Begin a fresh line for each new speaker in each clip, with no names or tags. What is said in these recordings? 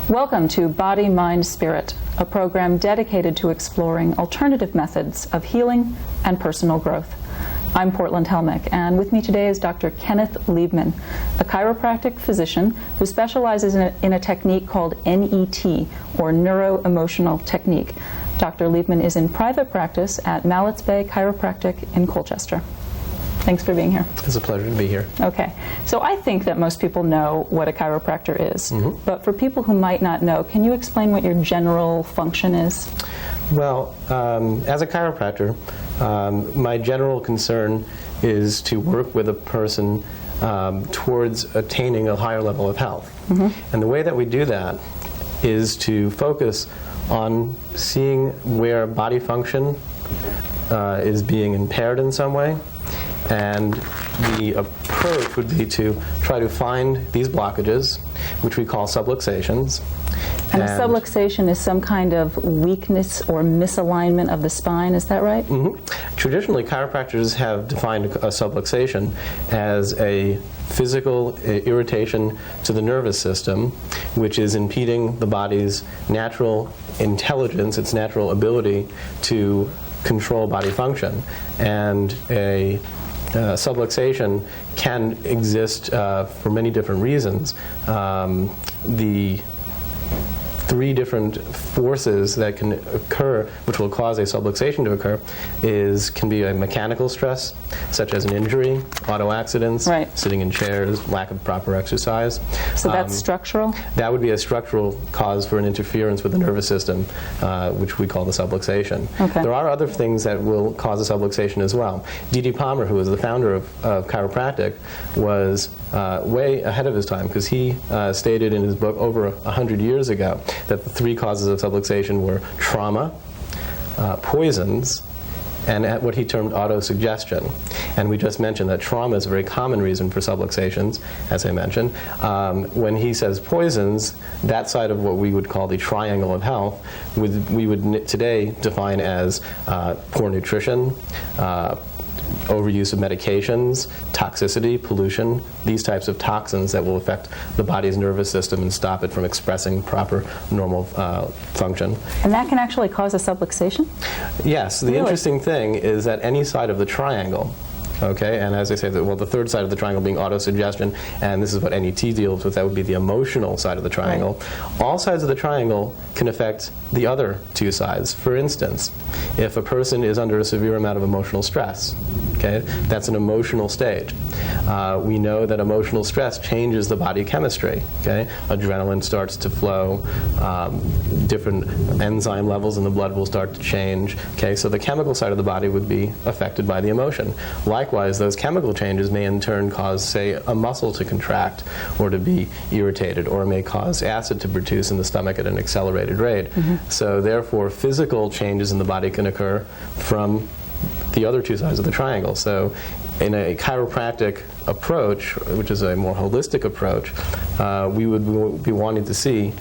Welcome to Body, Mind, Spirit, a program dedicated to exploring alternative methods of healing and personal growth. I'm Portland Helmick, and with me today is Dr. Kenneth Liebman, a chiropractic physician who specializes in a technique called NET, or Neuro-Emotional Technique. Dr. Liebman is in private practice at Mallett's Bay Chiropractic in Colchester. Thanks for being here.
It's a pleasure to be here.
Okay, so I think that most people know what a chiropractor is, but for people who might not know, can you explain what your general function is?
Well, as a chiropractor, my general concern is to work with a person towards attaining a higher level of health. And the way that we do that is to focus on seeing where body function is being impaired in some way. And the approach would be to try to find these blockages, which we call subluxations.
And a subluxation is some kind of weakness or misalignment of the spine, is that right?
Traditionally, chiropractors have defined a subluxation as a physical irritation to the nervous system, which is impeding the body's natural intelligence, its natural ability to control body function. And a subluxation can exist for many different reasons. The three different forces that can occur, which will cause a subluxation to occur, can be a mechanical stress, such as an injury, auto accidents, sitting in chairs, lack of proper exercise.
So that's structural?
That would be a structural cause for an interference with the nervous system, which we call the subluxation. There are other things that will cause a subluxation as well. D.D. Palmer, who was the founder of chiropractic, was way ahead of his time, because he stated in his book over 100 years ago that the three causes of subluxation were trauma, poisons, and what he termed autosuggestion. And we just mentioned that trauma is a very common reason for subluxations, as I mentioned. When he says poisons, that side of what we would call the triangle of health, we would today define as poor nutrition, overuse of medications, toxicity, pollution, these types of toxins that will affect the body's nervous system and stop it from expressing proper normal function.
And that can actually cause a subluxation?
Yes. The interesting thing is that any side of the triangle, okay, and as I say, the third side of the triangle being autosuggestion, and this is what NET deals with, that would be the emotional side of the triangle. All sides of the triangle can affect the other two sides. For instance, if a person is under a severe amount of emotional stress, okay, that's an emotional stage. We know that emotional stress changes the body chemistry, okay? Adrenaline starts to flow, different enzyme levels in the blood will start to change, okay? So the chemical side of the body would be affected by the emotion. Likewise, those chemical changes may in turn cause, say, a muscle to contract or to be irritated, or may cause acid to produce in the stomach at an accelerated rate. So therefore, physical changes in the body can occur from the other two sides of the triangle. So in a chiropractic approach, which is a more holistic approach, we would be wanting to see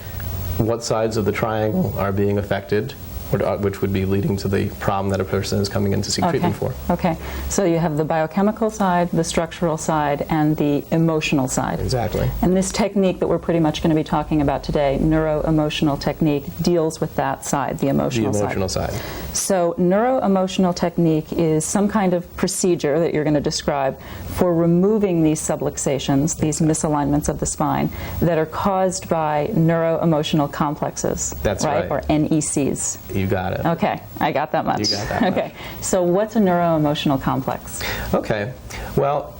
what sides of the triangle are being affected, which would be leading to the problem that a person is coming in to seek treatment for.
Okay, so you have the biochemical side, the structural side, and the emotional side.
Exactly.
And this technique that we're pretty much going to be talking about today, Neuro-Emotional Technique, deals with that side, the emotional side.
The emotional side.
So Neuro-Emotional Technique is some kind of procedure that you're going to describe for removing these subluxations, these misalignments of the spine, that are caused by neuro-emotional complexes.
That's right.
Or NECs.
You got it.
Okay, I got that much.
You got that much.
Okay, so what's a neuro-emotional complex?
Okay, well,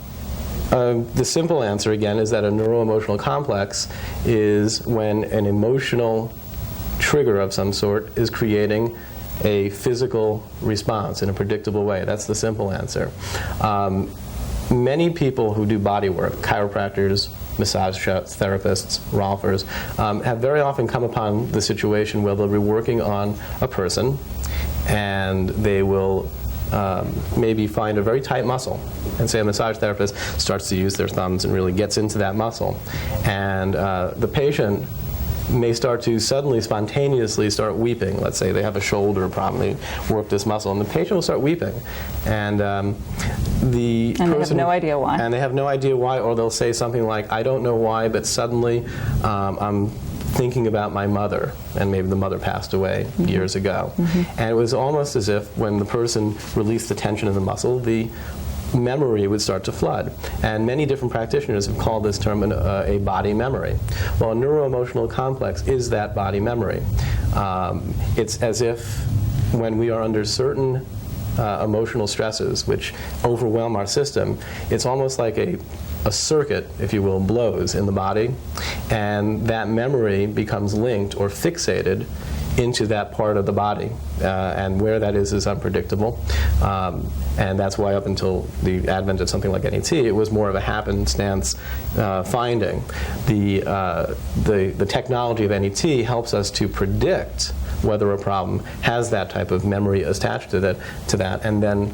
the simple answer again is that a neuro-emotional complex is when an emotional trigger of some sort is creating a physical response in a predictable way. That's the simple answer. Many people who do body work, chiropractors, massage therapists, Rolfers, have very often come upon the situation where they'll be working on a person and they will maybe find a very tight muscle, and say a massage therapist starts to use their thumbs and really gets into that muscle, and the patient may start to suddenly, spontaneously start weeping. Let's say they have a shoulder problem, they work this muscle, and the patient will start weeping. And
they have no idea why.
And they have no idea why, or they'll say something like, I don't know why, but suddenly I'm thinking about my mother, and maybe the mother passed away years ago. And it was almost as if when the person released the tension in the muscle, the memory would start to flood. And many different practitioners have called this term a body memory. Well, a neuro-emotional complex is that body memory. It's as if when we are under certain emotional stresses which overwhelm our system, it's almost like a circuit, if you will, blows in the body, and that memory becomes linked or fixated into that part of the body, and where that is unpredictable, and that's why up until the advent of something like NET, it was more of a happenstance finding. The technology of NET helps us to predict whether a problem has that type of memory attached to that, and then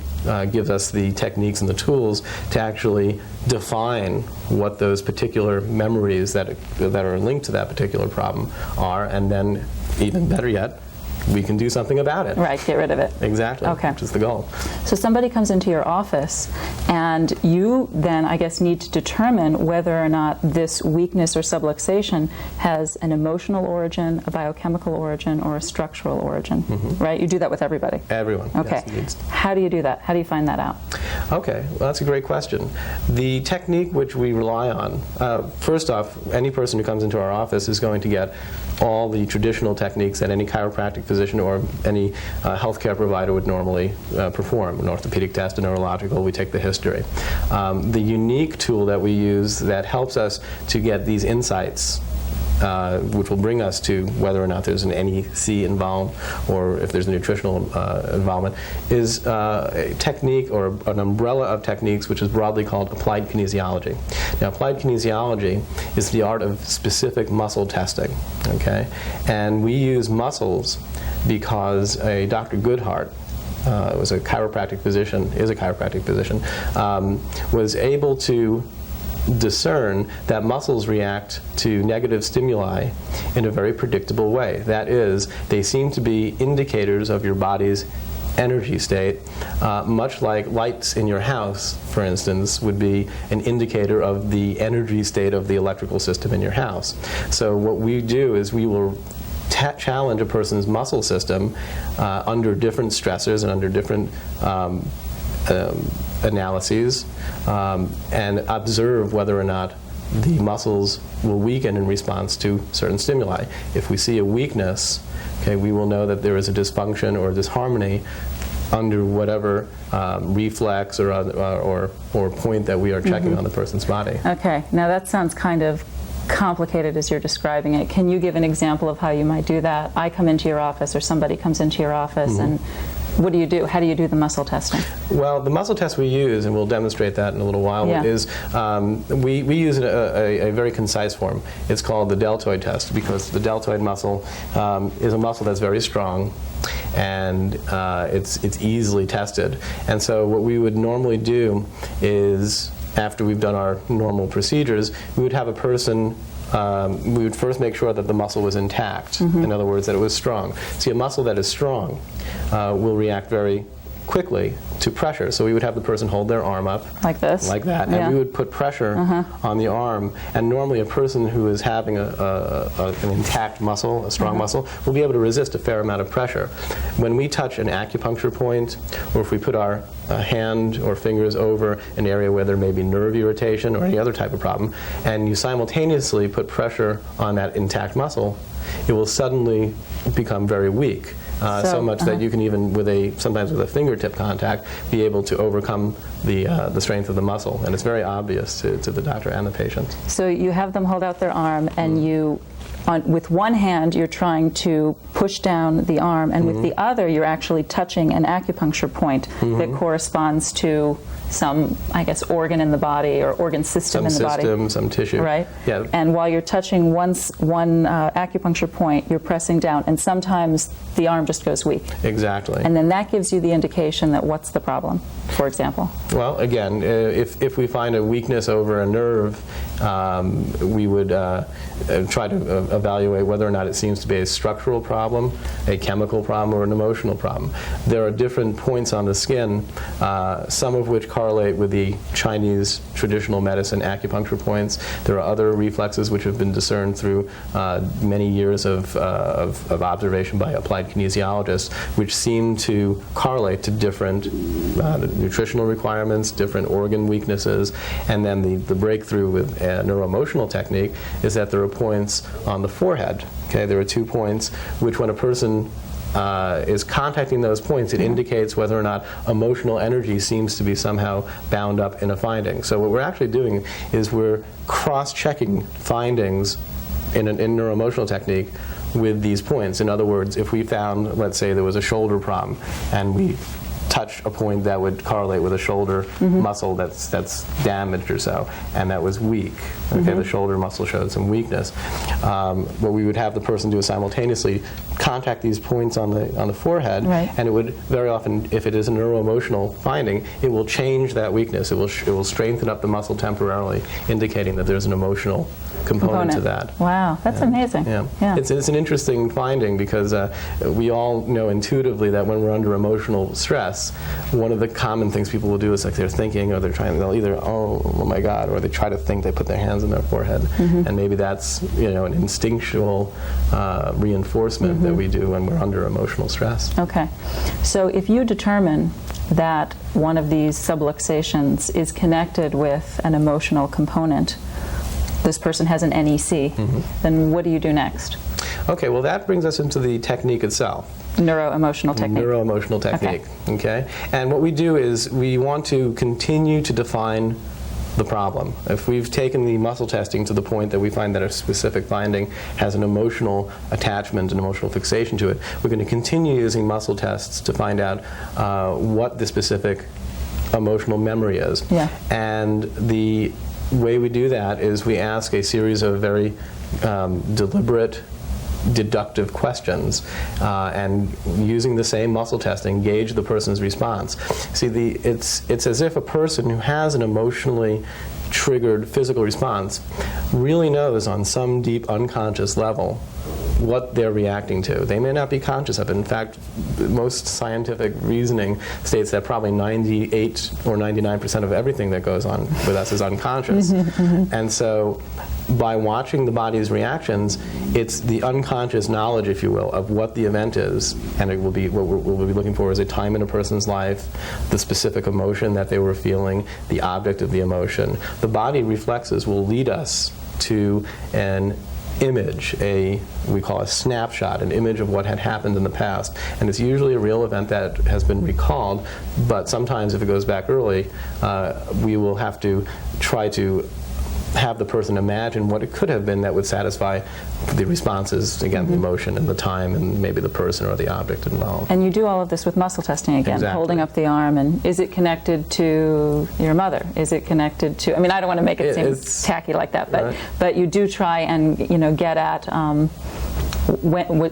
gives us the techniques and the tools to actually define what those particular memories that are linked to that particular problem are, and then, even better yet, we can do something about it.
Right, get rid of it.
Exactly,
okay.
Which is the goal.
So somebody comes into your office, and you then, I guess, need to determine whether or not this weakness or subluxation has an emotional origin, a biochemical origin, or a structural origin, right? You do that with everybody?
Everyone.
Okay.
Yes,
how do you do that? How do you find that out?
Okay, well, that's a great question. The technique which we rely on, first off, any person who comes into our office is going to get all the traditional techniques that any chiropractic physician or any healthcare provider would normally perform. An orthopedic test, a neurological, we take the history. The unique tool that we use that helps us to get these insights, which will bring us to whether or not there's an NEC involved or if there's a nutritional involvement, is a technique or an umbrella of techniques which is broadly called applied kinesiology. Now, applied kinesiology is the art of specific muscle testing, okay? And we use muscles because a Dr. Goodhart, was a chiropractic physician, was able to discern that muscles react to negative stimuli in a very predictable way. That is, they seem to be indicators of your body's energy state, much like lights in your house, for instance, would be an indicator of the energy state of the electrical system in your house. So what we do is we will challenge a person's muscle system under different stressors and under different analyses, and observe whether or not the muscles will weaken in response to certain stimuli. If we see a weakness, okay, we will know that there is a dysfunction or disharmony under whatever reflex or point that we are checking on the person's body.
Okay, now that sounds kind of complicated as you're describing it. Can you give an example of how you might do that? I come into your office, or somebody comes into your office, and what do you do? How do you do the muscle testing? Well,
the muscle test we use, and we'll demonstrate that in a little while, is we use a very concise form. It's called the deltoid test, because the deltoid muscle is a muscle that's very strong, and it's easily tested. And so what we would normally do is, after we've done our normal procedures, we would have a person, we would first make sure that the muscle was intact. In other words, that it was strong. See, a muscle that is strong will react very quickly to pressure. So we would have the person hold their arm up.
Like this?
Like that. And we would put pressure on the arm. And normally a person who is having an intact muscle, a strong muscle, will be able to resist a fair amount of pressure. When we touch an acupuncture point, or if we put our hand or fingers over an area where there may be nerve irritation or any other type of problem, and you simultaneously put pressure on that intact muscle, it will suddenly become very weak. So much that you can even, sometimes with a fingertip contact, be able to overcome the strength of the muscle. And it's very obvious to the doctor and the patient. So you have them hold out their arm, and you, with one hand, you're trying to push down the arm, and with the other, you're actually touching an acupuncture point that corresponds to some, I guess, organ in the body or organ system in the body. Some tissue. Right? Yeah. And while you're touching one acupuncture point, you're pressing down, and sometimes the arm just goes weak. Exactly. And then that gives you the indication that what's the problem, for example? Well, again, if we find a weakness over a nerve, we would try to evaluate whether or not it seems to be a structural problem, a chemical problem, or an emotional problem. There are different points on the skin, some of which correlate with the Chinese traditional medicine acupuncture points. There are other reflexes which have been discerned through many years of observation by applied kinesiologists, which seem to correlate to different nutritional requirements, different organ weaknesses, and then the breakthrough with neuro-emotional technique is that there are points on the forehead. Okay, there are 2 points which, when a person is contacting those points, it indicates whether or not emotional energy seems to be somehow bound up in a finding. So what we're actually doing is we're cross-checking findings in neuro-emotional technique with these points. In other words, if we found, let's say there was a shoulder problem, and we touch a point that would correlate with a shoulder muscle that's damaged or so, and that was weak. Okay, the shoulder muscle showed some weakness. What we would have the person do is simultaneously contact these points on the forehead, and it would very often, if it is a neuro-emotional finding, it will change that weakness. It will strengthen up the muscle temporarily, indicating that there's an emotional component to that.
Wow, that's amazing.
Yeah.
Yeah.
It's an interesting finding because we all know intuitively that when we're under emotional stress, one of the common things people will do is, like, they're thinking, or they'll either, oh my God, or they try to think, they put their hands on their forehead. And maybe that's, an instinctual reinforcement that we do when we're under emotional stress.
Okay. So if you determine that one of these subluxations is connected with an emotional component, this person has an NEC, then what do you do next?
Okay, well, that brings us into the technique itself.
Neuro-emotional technique.
Neuro-emotional technique, okay? And what we do is we want to continue to define the problem. If we've taken the muscle testing to the point that we find that a specific finding has an emotional attachment, an emotional fixation to it, we're going to continue using muscle tests to find out what the specific emotional memory is.
Yeah.
And the way we do that is we ask a series of very deliberate, deductive questions, and using the same muscle testing, gauge the person's response. See, it's as if a person who has an emotionally triggered physical response really knows on some deep unconscious level what they're reacting to. They may not be conscious of it. In fact, most scientific reasoning states that probably 98 or 99% of everything that goes on with us is unconscious. And so by watching the body's reactions, it's the unconscious knowledge, if you will, of what the event is, and it will be what we'll be looking for is a time in a person's life, the specific emotion that they were feeling, the object of the emotion. The body reflexes will lead us to an image, we call a snapshot, an image of what had happened in the past. And it's usually a real event that has been recalled, but sometimes if it goes back early, we will have to try to have the person imagine what it could have been that would satisfy the responses, again, the emotion and the time and maybe the person or the object involved.
And you do all of this with muscle testing again,
Exactly.
holding up the arm, and is it connected to your mother? Is it connected to, I mean, I don't want to make it seem tacky like that, but,
right.
but you do try and, get at,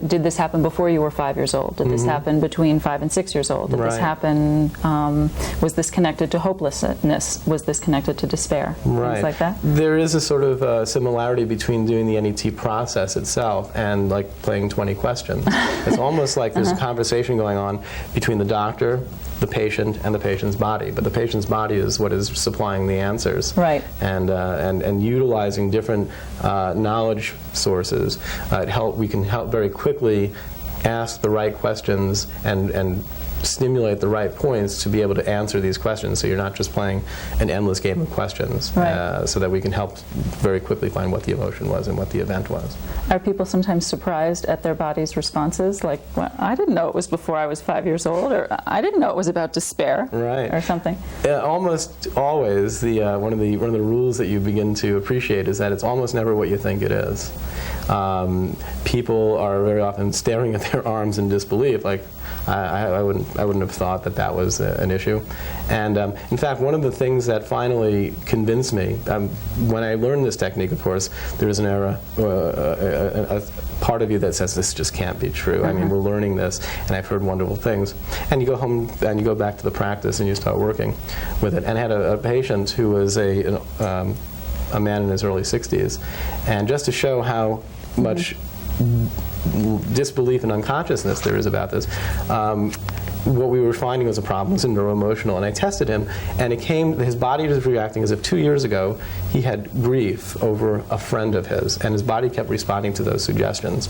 did this happen before you were 5 years old? Did this happen between 5 and 6 years old? Did this happen, was this connected to hopelessness? Was this connected to despair?
Right.
Things like that?
There is a sort of similarity between doing the NET process itself and like playing 20 questions. It's almost like there's a conversation going on between the doctor, the patient, and the patient's body. But the patient's body is what is supplying the answers.
Right.
And utilizing different knowledge sources, we can help very quickly ask the right questions and stimulate the right points to be able to answer these questions, so you're not just playing an endless game of questions,
right.
So that we can help very quickly find what the emotion was and what the event was.
Are people sometimes surprised at their body's responses? Like, well, I didn't know it was before I was 5 years old, or I didn't know it was about despair,
right.
or something.
Almost always, one of the rules that you begin to appreciate is that it's almost never what you think it is. People are very often staring at their arms in disbelief, like, I wouldn't have thought that was an issue. And in fact, one of the things that finally convinced me, when I learned this technique, of course, there's an a part of you that says this just can't be true. I mean, we're learning this, and I've heard wonderful things. And you go home and you go back to the practice and you start working with it. And I had a patient who was a man in his early 60s, and just to show how much disbelief and unconsciousness there is about this, what we were finding was a problem was in neuro-emotional, and I tested him, and his body was reacting as if 2 years ago he had grief over a friend of his, and his body kept responding to those suggestions.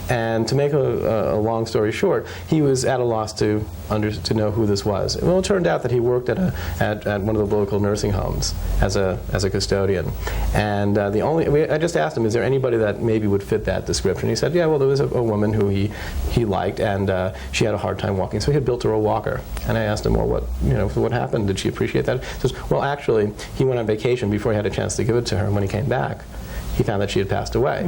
And to make a long story short, he was at a loss to know who this was. Well, it turned out that he worked at one of the local nursing homes as a custodian, and I just asked him, is there anybody that maybe would fit that description? He said, yeah, well, there was a woman who he liked, and she had a hard time walking, so he had built her a walker. And I asked him, well, what happened? Did she appreciate that? He says, well, actually, he went on vacation before he had a chance to give it to her, and when he came back, he found that she had passed away.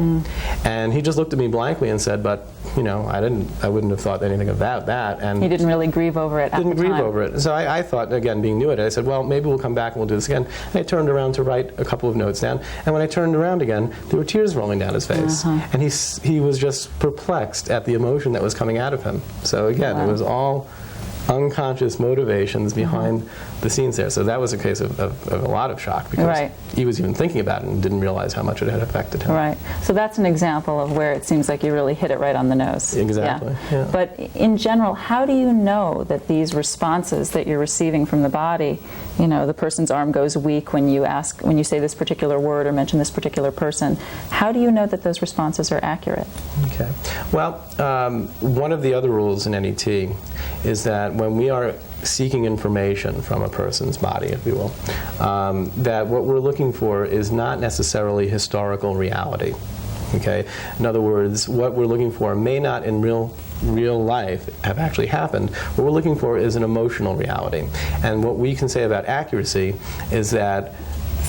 And he just looked at me blankly and said, but, I wouldn't have thought anything about that. And
he didn't really grieve over it at the time.
Didn't grieve over it. So I thought, again, being new at it, I said, well, maybe we'll come back and we'll do this again. And I turned around to write a couple of notes down, and when I turned around again, there were tears rolling down his face. And he was just perplexed at the emotion that was coming out of him. So again, it was all unconscious motivations behind the scenes there. So that was a case of a lot of shock, because he was even thinking about it and didn't realize how much it had affected him.
Right. So that's an example of where it seems like you really hit it right on the nose.
Exactly. Yeah.
But in general, how do you know that these responses that you're receiving from the body, the person's arm goes weak when you say this particular word or mention this particular person, how do you know that those responses are accurate? Okay.
Well, one of the other rules in NET is that when we are seeking information from a person's body, if you will, that what we're looking for is not necessarily historical reality. Okay? In other words, what we're looking for may not in real life have actually happened. What we're looking for is an emotional reality. And what we can say about accuracy is that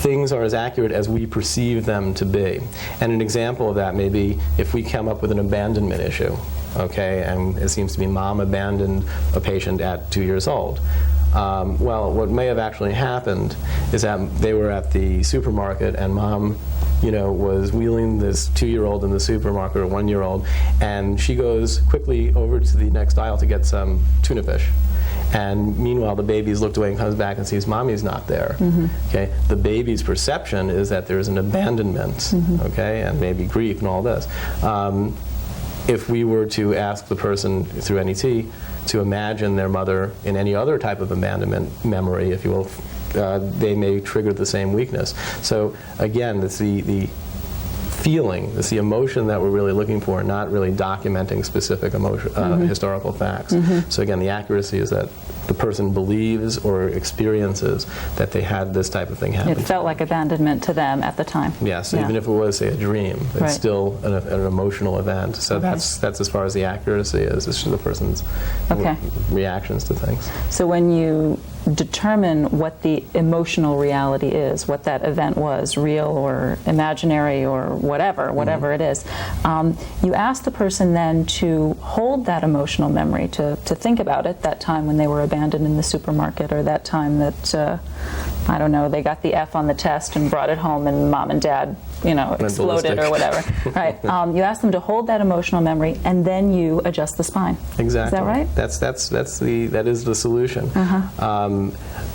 things are as accurate as we perceive them to be. And an example of that may be if we come up with an abandonment issue, okay, and it seems to be mom abandoned a patient at 2 years old. Well, what may have actually happened is that they were at the supermarket and mom was wheeling this 2-year-old in the supermarket, or 1-year-old, and she goes quickly over to the next aisle to get some tuna fish. And meanwhile, the baby's looked away and comes back and sees mommy's not there. Okay, the baby's perception is that there's an abandonment, okay, and maybe grief and all this. If we were to ask the person through NET to imagine their mother in any other type of abandonment memory, if you will, they may trigger the same weakness. So again, it's the feeling, it's the emotion that we're really looking for, not really documenting specific historical facts. So again, the accuracy is that the person believes or experiences that they had this type of thing happen.
It felt like abandonment to them at the time.
Yes, even if it was, say, a dream, it's still an emotional event. So that's as far as the accuracy is. It's just the person's reactions to things.
So when you determine what the emotional reality is, what that event was, real or imaginary or whatever it is, you ask the person then to hold that emotional memory, to think about it, that time when they were abandoned in the supermarket, or that time that, I don't know, they got the F on the test and brought it home and mom and dad, exploded or whatever. Right. You ask them to hold that emotional memory, and then you adjust the spine.
Exactly.
Is that right?
That is the solution.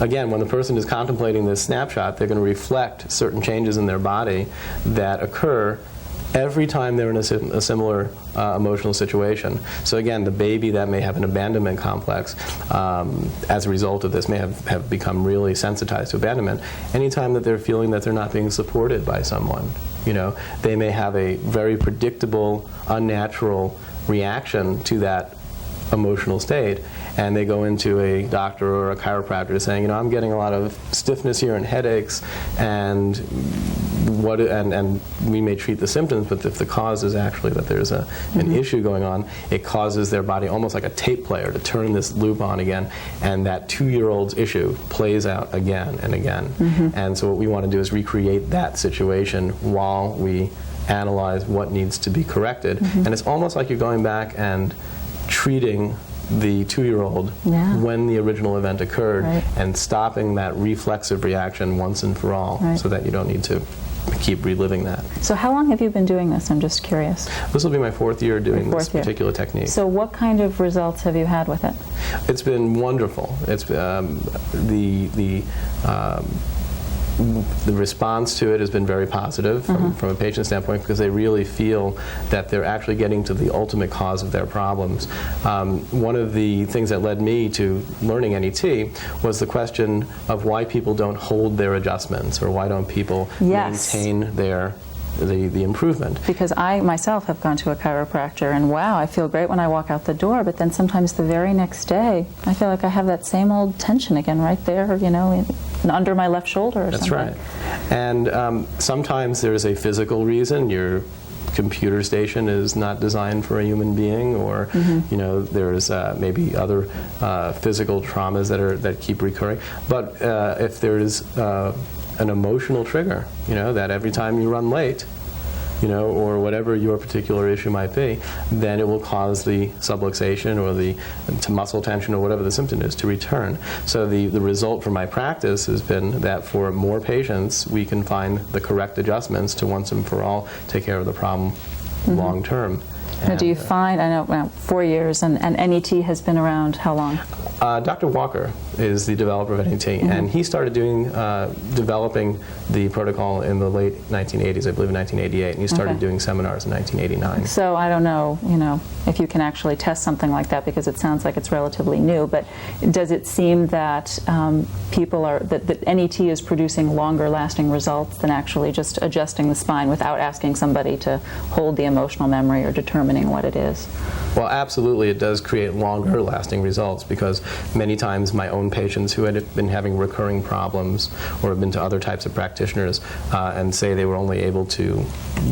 Again, when the person is contemplating this snapshot, they're going to reflect certain changes in their body that occur every time they're in a similar emotional situation. So again, the baby that may have an abandonment complex as a result of this may have become really sensitized to abandonment. Anytime that they're feeling that they're not being supported by someone, they may have a very predictable, unnatural reaction to that emotional state, and they go into a doctor or a chiropractor saying, I'm getting a lot of stiffness here and headaches, and we may treat the symptoms, but if the cause is actually that there's an issue going on, it causes their body almost like a tape player to turn this loop on again, and that 2-year-old's issue plays out again and again. And so what we want to do is recreate that situation while we analyze what needs to be corrected. And it's almost like you're going back and treating the 2-year-old when the original event occurred, and stopping that reflexive reaction once and for all, so that you don't need to keep reliving that. So
how long have you been doing this? I'm just curious.
This will be my 4th year doing this particular technique.
So what kind of results have you had with it?
It's been wonderful. It's the response to it has been very positive from a patient standpoint, because they really feel that they're actually getting to the ultimate cause of their problems. One of the things that led me to learning NET was the question of why people don't hold their adjustments, or why don't people maintain the improvement.
Because I myself have gone to a chiropractor, and wow, I feel great when I walk out the door, but then sometimes the very next day I feel like I have that same old tension again right there, you know, under my left shoulder or
That's
something.
right. And sometimes there's a physical reason. Your computer station is not designed for a human being, or you know, there's maybe other physical traumas that keep recurring. But if there's an emotional trigger, you know, that every time you run late, you know, or whatever your particular issue might be, then it will cause the subluxation or the muscle tension or whatever the symptom is to return. So the result from my practice has been that for more patients, we can find the correct adjustments to once and for all take care of the problem long term.
Now, do you find, I know, well, 4 years, and NET has been around how long?
Dr. Walker is the developer of NET, and he started developing the protocol in the late 1980s, I believe in 1988, and he started doing seminars in 1989.
So I don't know, you know, if you can actually test something like that, because it sounds like it's relatively new, but does it seem that that NET is producing longer lasting results than actually just adjusting the spine without asking somebody to hold the emotional memory or determining what it is?
Well, absolutely, it does create longer lasting results, because many times my own patients who had been having recurring problems or have been to other types of practitioners and say they were only able to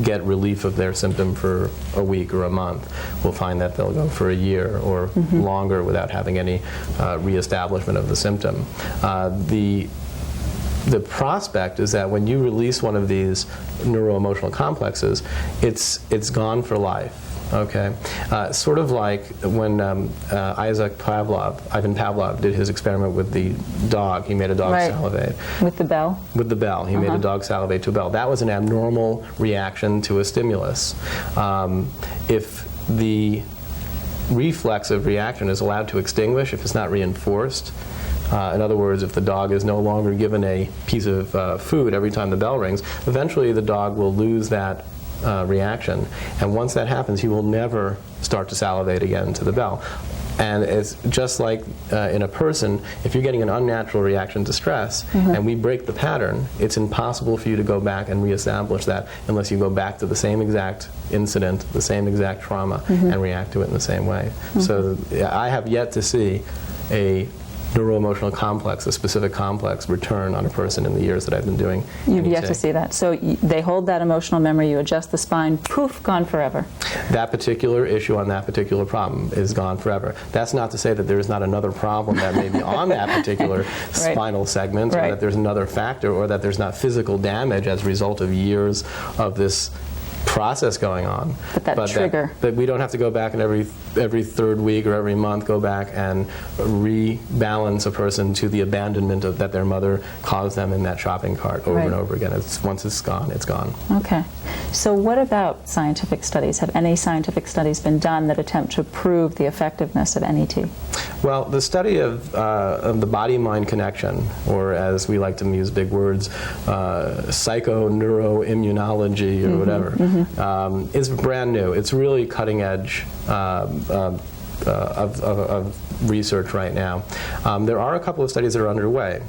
get relief of their symptom for a week or a month will find that they'll go for a year or longer without having any reestablishment of the symptom. The prospect is that when you release one of these neuro-emotional complexes, it's gone for life. Okay, sort of like when Ivan Pavlov did his experiment with the dog. He made a dog salivate. With the bell? With the bell. He made a dog salivate to a bell. That was an abnormal reaction to a stimulus. If the reflexive reaction is allowed to extinguish, if it's not reinforced, in other words, if the dog is no longer given a piece of food every time the bell rings, eventually the dog will lose that reaction, and once that happens, he will never start to salivate again to the bell. And it's just like in a person, if you're getting an unnatural reaction to stress and we break the pattern, it's impossible for you to go back and reestablish that unless you go back to the same exact incident, the same exact trauma, and react to it in the same way. So I have yet to see a neuro-emotional complex, a specific complex, return on a person in the years that I've been doing
You've
NET.
yet to see that. So they hold that emotional memory, you adjust the spine, poof, gone forever.
That particular issue on that particular problem is gone forever. That's not to say that there is not another problem that may be on that particular spinal segment, or that there's another factor, or that there's not physical damage as a result of years of this process going on.
But that trigger.
That we don't have to go back and every third week or every month go back and rebalance a person to the abandonment of that their mother caused them in that shopping cart over and over again. Once it's gone, it's gone. Okay.
So what about scientific studies? Have any scientific studies been done that attempt to prove the effectiveness of NET?
Well, the study of the body-mind connection, or as we like to use big words, psycho-neuro-immunology or whatever, is brand new. It's really cutting edge of research right now. There are a couple of studies that are underway.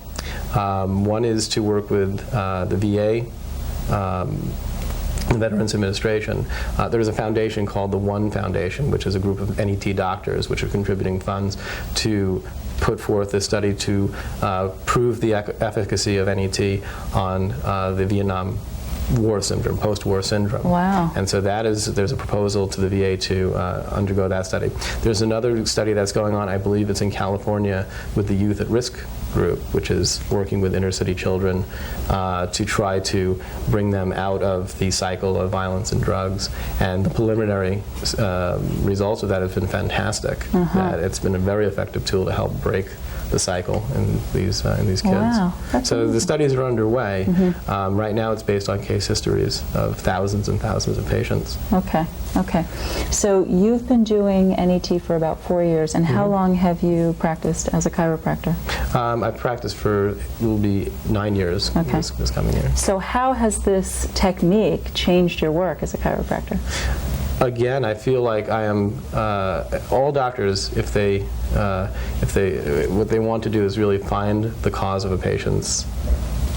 One is to work with the VA, the Veterans Administration. There's a foundation called the One Foundation, which is a group of NET doctors which are contributing funds to put forth this study to prove the efficacy of NET on the Vietnam War syndrome, post-war syndrome.
Wow.
And so there's a proposal to the VA to undergo that study. There's another study that's going on, I believe it's in California, with the Youth at Risk group, which is working with inner city children to try to bring them out of the cycle of violence and drugs. And the preliminary results of that have been fantastic. That it's been a very effective tool to help break the cycle in these kids.
Wow,
So the studies are underway. Right now it's based on case histories of thousands and thousands of patients.
Okay, okay. So you've been doing NET for about 4 years, and how long have you practiced as a chiropractor?
I've practiced for, it will be 9 years this coming year.
So how has this technique changed your work as a chiropractor?
Again, I feel like I am, all doctors, if they, what they want to do is really find the cause of a patient's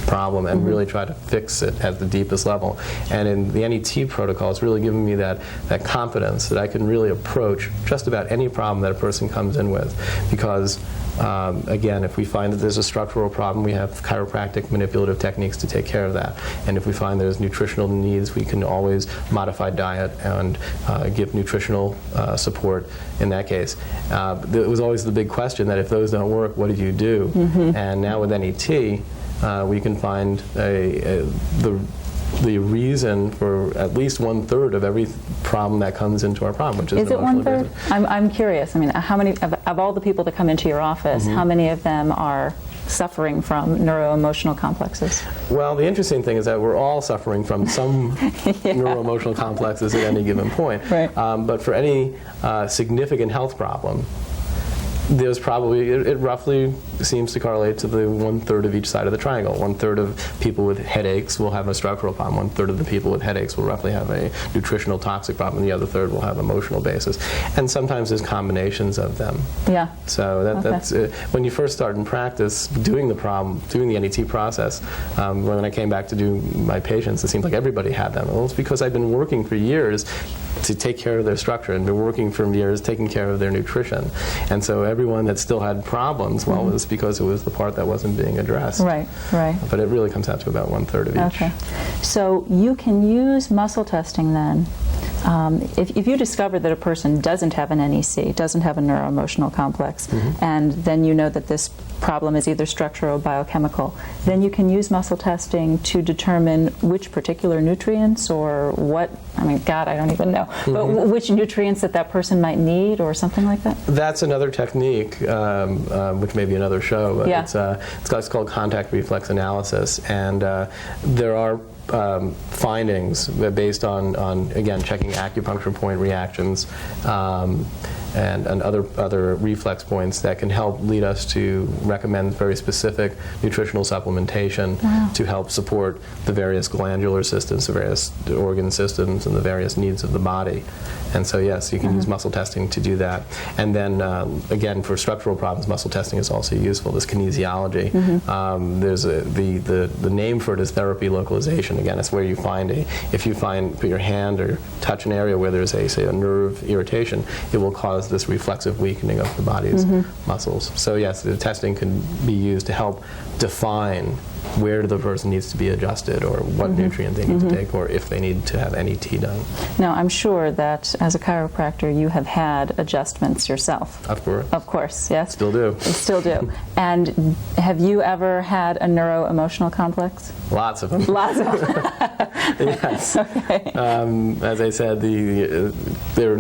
problem and really try to fix it at the deepest level. And in the NET protocol, it's really given me that confidence that I can really approach just about any problem that a person comes in with. Because again, if we find that there's a structural problem, we have chiropractic manipulative techniques to take care of that. And if we find there's nutritional needs, we can always modify diet and give nutritional support in that case. It was always the big question that if those don't work, what do you do? And now with NET, we can find the reason for at least 1/3 of every problem that comes into our problem, which is
it 1/3? I'm curious. I mean, how many of all the people that come into your office, how many of them are suffering from neuro-emotional complexes?
Well, the interesting thing is that we're all suffering from some neuro-emotional complexes at any given point.
Right.
But for any significant health problem, there's probably, it roughly seems to correlate to the 1/3 of each side of the triangle. 1/3 of people with headaches will have a structural problem. 1/3 of the people with headaches will roughly have a nutritional toxic problem, and the other third will have emotional basis. And sometimes there's combinations of them.
Yeah.
So that's when you first start in practice doing the NET process. When I came back to do my patients, it seemed like everybody had them. Well, it's because I've been working for years to take care of their structure and been working for years taking care of their nutrition. And so everyone that still had problems, well, it was because it was the part that wasn't being addressed.
Right, right.
But it really comes out to about 1/3 of each.
Okay. So you can use muscle testing then. If you discover that a person doesn't have an NEC, doesn't have a neuro-emotional complex, and then you know that this problem is either structural or biochemical, then you can use muscle testing to determine which particular nutrients or what, I mean, God, I don't even know, but which nutrients that person might need or something like that?
That's another technique, which may be another show, but
Yeah.
it's called contact reflex analysis, and there are findings based on again checking acupuncture point reactions and other reflex points that can help lead us to recommend very specific nutritional supplementation to help support the various glandular systems, the various organ systems, and the various needs of the body. And so yes, you can use muscle testing to do that. And then again, for structural problems, muscle testing is also useful. There's kinesiology. There's the name for it is therapy localization. Again, it's where you find if you put your hand or touch an area where there's say a nerve irritation, it will cause this reflexive weakening of the body's muscles. So yes, the testing can be used to help define where the person needs to be adjusted or what nutrient they need to take or if they need to have NET done.
Now, I'm sure that as a chiropractor you have had adjustments yourself.
Of course.
Of course, yes?
Still do.
Still do. And have you ever had a neuro-emotional complex?
Lots of them.
Lots of them.
Yes.
Okay.
As I said,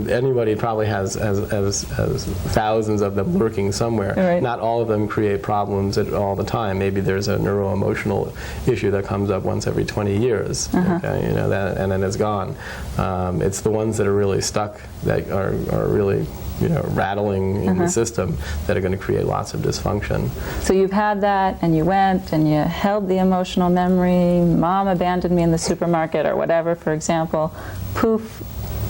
anybody probably has thousands of them lurking somewhere.
Right.
Not all of them create problems all the time. Maybe there's a neuro-emotional issue that comes up once every 20 years. Okay, and then it's gone. It's the ones that are really stuck that are really rattling in the system that are going to create lots of dysfunction.
So you've had that, and you went, and you held the emotional memory, mom abandoned me in the supermarket, or whatever, for example. Poof,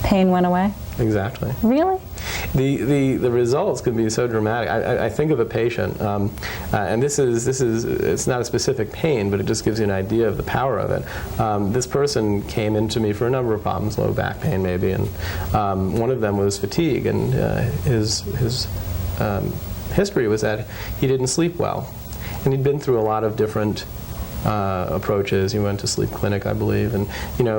pain went away?
Exactly.
Really?
The results can be so dramatic. I think of a patient, and it's not a specific pain, but it just gives you an idea of the power of it. This person came into me for a number of problems, low back pain maybe, and one of them was fatigue, and his history was that he didn't sleep well, and he'd been through a lot of different approaches. He went to sleep clinic, I believe, and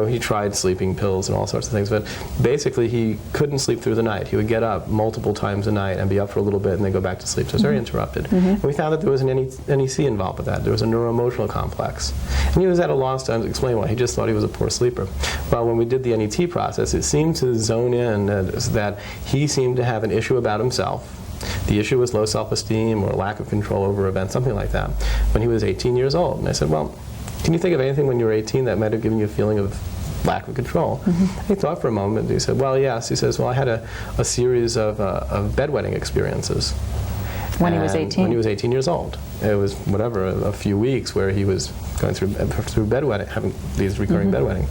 he tried sleeping pills and all sorts of things, but basically he couldn't sleep through the night. He would get up multiple times a night and be up for a little bit and then go back to sleep, so it was very interrupted. And we found that there was an NEC involved with that. There was a neuro-emotional complex. And he was at a loss to explain why. He just thought he was a poor sleeper. Well, when we did the NET process, it seemed to zone in that he seemed to have an issue about himself, The issue was low self-esteem or lack of control over events, something like that, when he was 18 years old. And I said, well, can you think of anything when you were 18 that might have given you a feeling of lack of control? He thought for a moment. He said, well, yes. He says, well, I had a series of bedwetting experiences.
When he was 18?
When he was 18 years old. It was, whatever, a few weeks where he was going through bedwetting, having these recurring bedwetting.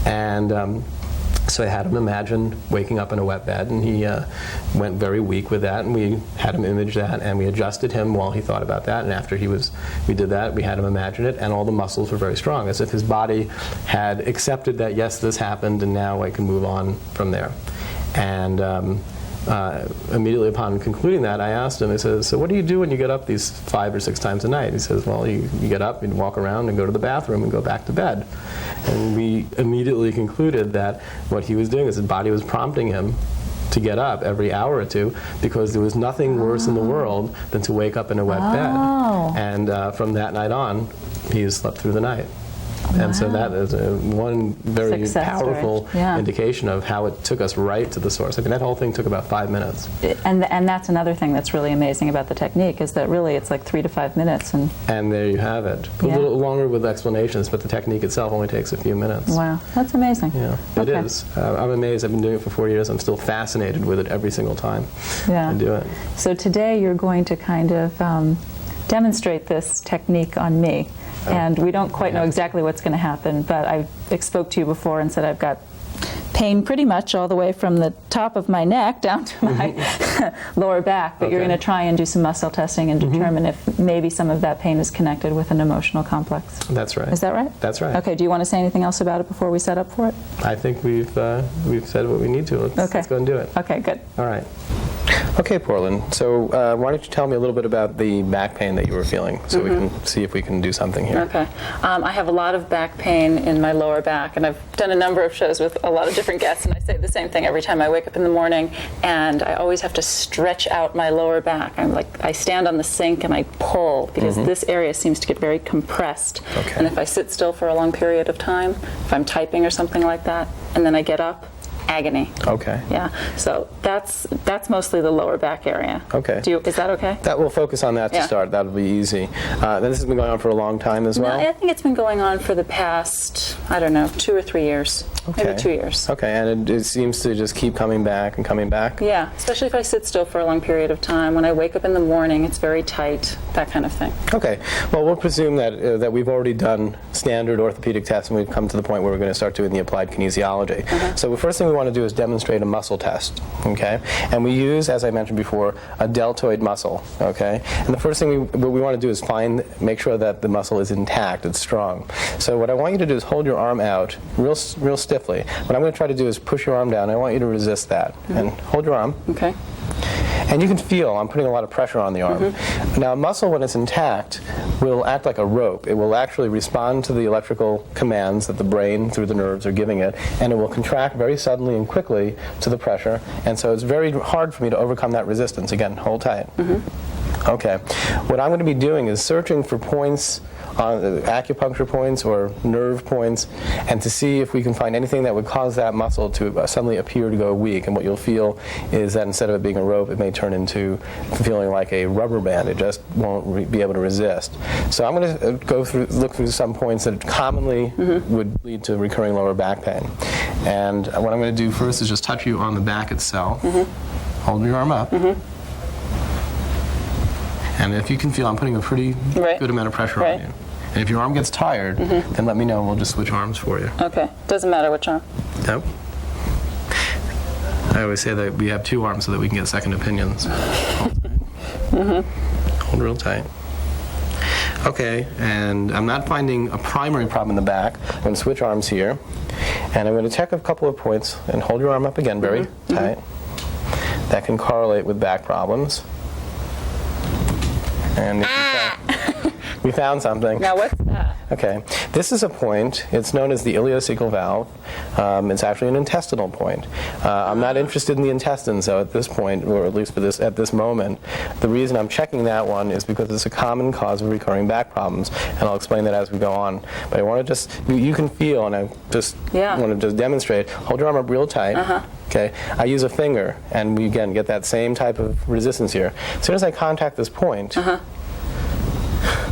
And so I had him imagine waking up in a wet bed, and he went very weak with that, and we had him image that, and we adjusted him while he thought about that, and after we did that, we had him imagine it, and all the muscles were very strong, as if his body had accepted that, yes, this happened, and now I can move on from there. And immediately upon concluding that, I asked him, I said, so what do you do when you get up these 5 or 6 times a night? He says, well, you get up and walk around and go to the bathroom and go back to bed. And we immediately concluded that what he was doing is his body was prompting him to get up every hour or two, because there was nothing worse in the world than to wake up in a wet bed. And from that night on, he slept through the night. And so that is one very powerful indication of how it took us right to the source. I mean, that whole thing took about 5 minutes.
And that's another thing that's really amazing about the technique, is that really it's like 3 to 5 minutes. And
there you have it. A little longer with explanations, but the technique itself only takes a few minutes.
Wow, that's amazing.
Yeah, it is. I'm amazed. I've been doing it for 4 years. I'm still fascinated with it every single time I do it. So
today you're going to kind of demonstrate this technique on me. And we don't quite know exactly what's going to happen, but I spoke to you before and said I've got pain pretty much all the way from the top of my neck down to my lower back, but you're going to try and do some muscle testing and determine if maybe some of that pain is connected with an emotional complex.
That's right.
Is that right?
That's right.
Okay, do you want to say anything else about it before we set up for it?
I think we've said what we need to. Let's go and do it.
Okay, good.
All right. Okay, Portland. So why don't you tell me a little bit about the back pain that you were feeling, so we can see if we can do something here.
Okay. I have a lot of back pain in my lower back, and I've done a number of shows with a lot of different guests, and I say the same thing every time I wake up in the morning, and I always have to stretch out my lower back. I stand on the sink and I pull, because this area seems to get very compressed. Okay. And if I sit still for a long period of time, if I'm typing or something like that, and then I get up, agony.
Okay.
Yeah. So that's mostly the lower back area.
Okay.
Is that okay?
That will focus on that to start. That'll be easy. This has been going on for a long time as well?
No, I think it's been going on for the past, I don't know, 2 or 3 years.
Okay.
Maybe 2 years.
Okay, and it seems to just keep coming back and coming back?
Yeah, especially if I sit still for a long period of time. When I wake up in the morning, it's very tight, that kind of thing.
Okay. Well, we'll presume that we've already done standard orthopedic tests, and we've come to the point where we're going to start doing the applied kinesiology. So the first thing we want to do is demonstrate a muscle test, okay? And we use, as I mentioned before, a deltoid muscle, okay? And the first thing we want to do is make sure that the muscle is intact, it's strong. So what I want you to do is hold your arm out real stiffly. What I'm going to try to do is push your arm down. I want you to resist that. And hold your arm.
Okay.
And you can feel I'm putting a lot of pressure on the arm. Now, a muscle, when it's intact, will act like a rope. It will actually respond to the electrical commands that the brain, through the nerves, are giving it, and it will contract very suddenly and quickly to the pressure. And so it's very hard for me to overcome that resistance. Again, hold tight. Okay. What I'm going to be doing is searching for points, acupuncture points or nerve points, and to see if we can find anything that would cause that muscle to suddenly appear to go weak. And what you'll feel is that instead of it being a rope, it may turn into feeling like a rubber band. It just won't be able to resist. So I'm going to look through some points that commonly would lead to recurring lower back pain. And what I'm going to do first is just touch you on the back itself. Hold your arm up. And if you can feel, I'm putting a pretty good amount of pressure on you. And if your arm gets tired, then let me know and we'll just switch arms for you.
Okay. Doesn't matter which arm.
Nope. I always say that we have 2 arms so that we can get second opinions. Hold tight. Hold real tight. Okay, and I'm not finding a primary problem in the back. I'm going to switch arms here. And I'm going to check a couple of points and hold your arm up again very tight. That can correlate with back problems. And We found something.
Now what's that?
Okay, this is a point. It's known as the ileocecal valve. It's actually an intestinal point. I'm not interested in the intestines, though, at this point, or at least at this moment. The reason I'm checking that one is because it's a common cause of recurring back problems, and I'll explain that as we go on. But I want to you can feel, and I just want to just demonstrate. Hold your arm up real tight. Okay, I use a finger, and we again get that same type of resistance here. As soon as I contact this point,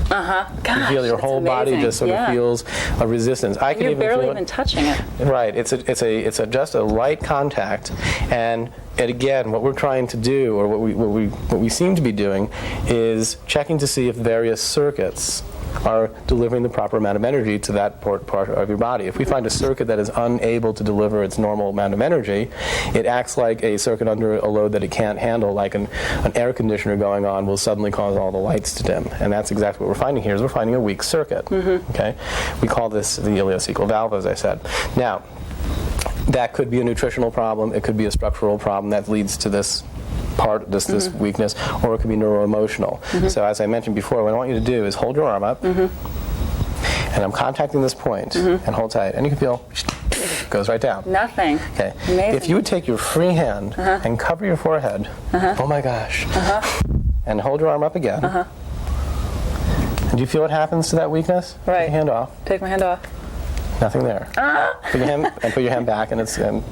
Gosh,
you feel your whole body just sort of feels a resistance. I can
You're
even
barely
feel
even touching it.
Right. It's just a light contact, and again, what we're trying to do, or what we seem to be doing, is checking to see if various circuits are delivering the proper amount of energy to that part of your body. If we find a circuit that is unable to deliver its normal amount of energy, it acts like a circuit under a load that it can't handle, like an air conditioner going on will suddenly cause all the lights to dim. And that's exactly what we're finding here, is we're finding a weak circuit. Okay? We call this the ileocecal valve, as I said. Now, that could be a nutritional problem, it could be a structural problem that leads to this this weakness, or it could be neuro-emotional. So as I mentioned before, what I want you to do is hold your arm up, and I'm contacting this point, and hold tight, and you can feel it goes right down.
Nothing.
Okay.
Amazing.
If you would take your free hand and cover your forehead, oh my gosh, and hold your arm up again, and do you feel what happens to that weakness?
Right.
Take your hand off.
Take my hand off.
Nothing there. Put your hand back, and it's strong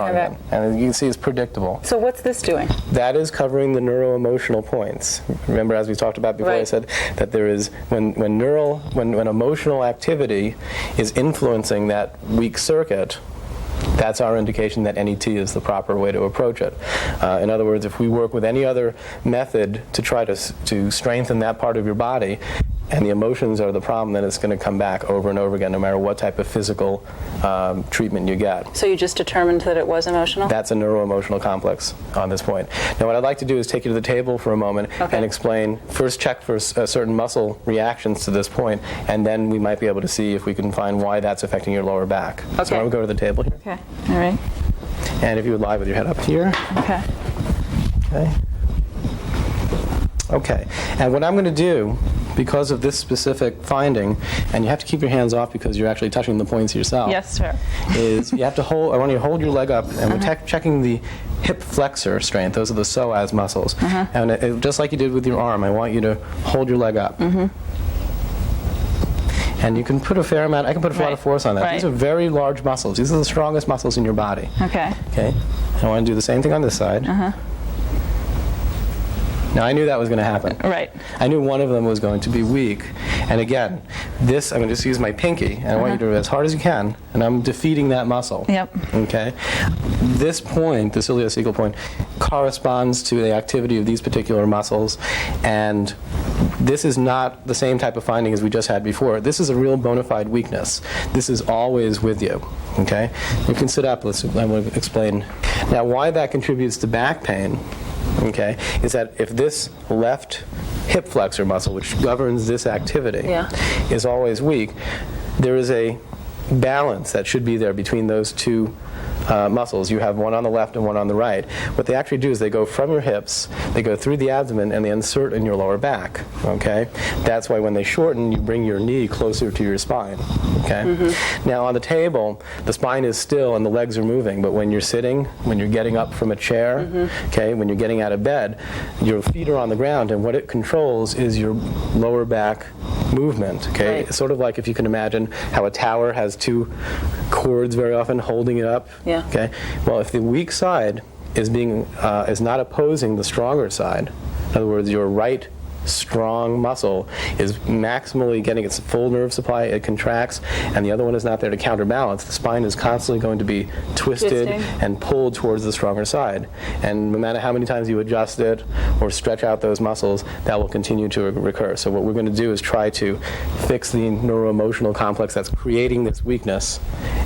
again. And you can see it's predictable.
So what's this doing?
That is covering the neuro-emotional points. Remember, as we talked about before, I said that there is when emotional activity is influencing that weak circuit, that's our indication that NET is the proper way to approach it. In other words, if we work with any other method to try to strengthen that part of your body, and the emotions are the problem, then it's going to come back over and over again, no matter what type of physical treatment you get.
So you just determined that it was emotional?
That's a neuro-emotional complex on this point. Now what I'd like to do is take you to the table for a moment and explain, first check for certain muscle reactions to this point, and then we might be able to see if we can find why that's affecting your lower back.
Okay.
So I will go to the table here.
Okay, all right.
And if you would lie with your head up here.
Okay.
Okay. Okay, and what I'm going to do, because of this specific finding, and you have to keep your hands off because you're actually touching the points yourself.
Yes, sir.
Is you have to hold. I want you to hold your leg up, and we're checking the hip flexor strength. Those are the psoas muscles. And just like you did with your arm, I want you to hold your leg up. And you can put a fair amount. I can put a lot of force on that. These are very large muscles. These are the strongest muscles in your body.
Okay.
Okay. And I want to do the same thing on this side. Now, I knew that was going to happen.
Right.
I knew one of them was going to be weak. And again, I'm going to just use my pinky, and I want you to do it as hard as you can, and I'm defeating that muscle.
Yep.
Okay? This point, the ileocecal point, corresponds to the activity of these particular muscles, and this is not the same type of finding as we just had before. This is a real bona fide weakness. This is always with you. Okay? You can sit up. I want to explain. Now, why that contributes to back pain, okay, is that if this left hip flexor muscle, which governs this activity, is always weak, there is a balance that should be there between those two muscles. You have one on the left and one on the right. What they actually do is they go from your hips, they go through the abdomen, and they insert in your lower back. Okay? That's why when they shorten, you bring your knee closer to your spine. Okay? Now on the table, the spine is still and the legs are moving, but when you're sitting, when you're getting up from a chair, okay, when you're getting out of bed, your feet are on the ground, and what it controls is your lower back movement. Okay? It's sort of like if you can imagine how a tower has two cords very often holding it up. Okay. Well, if the weak side is not opposing the stronger side, in other words, your right strong muscle is maximally getting its full nerve supply, it contracts, and the other one is not there to counterbalance, the spine is constantly going to be twisted and pulled towards the stronger side. And no matter how many times you adjust it or stretch out those muscles, that will continue to recur. So what we're going to do is try to fix the neuro-emotional complex that's creating this weakness,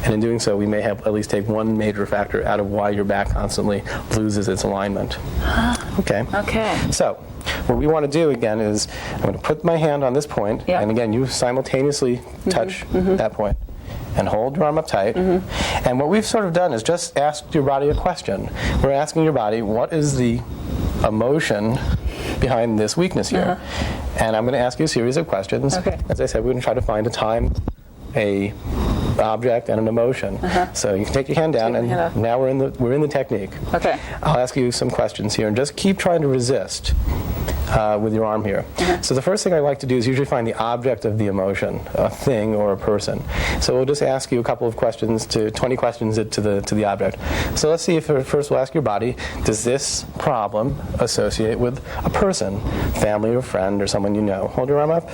and in doing so we may have at least take one major factor out of why your back constantly loses its alignment. Okay. So what we want to do again is I'm going to put my hand on this point, and again you simultaneously touch that point and hold your arm up tight. And what we've sort of done is just asked your body a question. We're asking your body, what is the emotion behind this weakness here. And I'm going to ask you a series of questions.
Okay.
As I said, we're going to try to find a time, a object, and an emotion. So you can take your hand down, and now we're in the technique.
Okay.
I'll ask you some questions here, and just keep trying to resist with your arm here. So the first thing I like to do is usually find the object of the emotion, a thing or a person. So we'll just ask you a couple of questions, 20 questions to the object. So let's see if first we'll ask your body, does this problem associate with a person, family or friend or someone you know? Hold your arm up.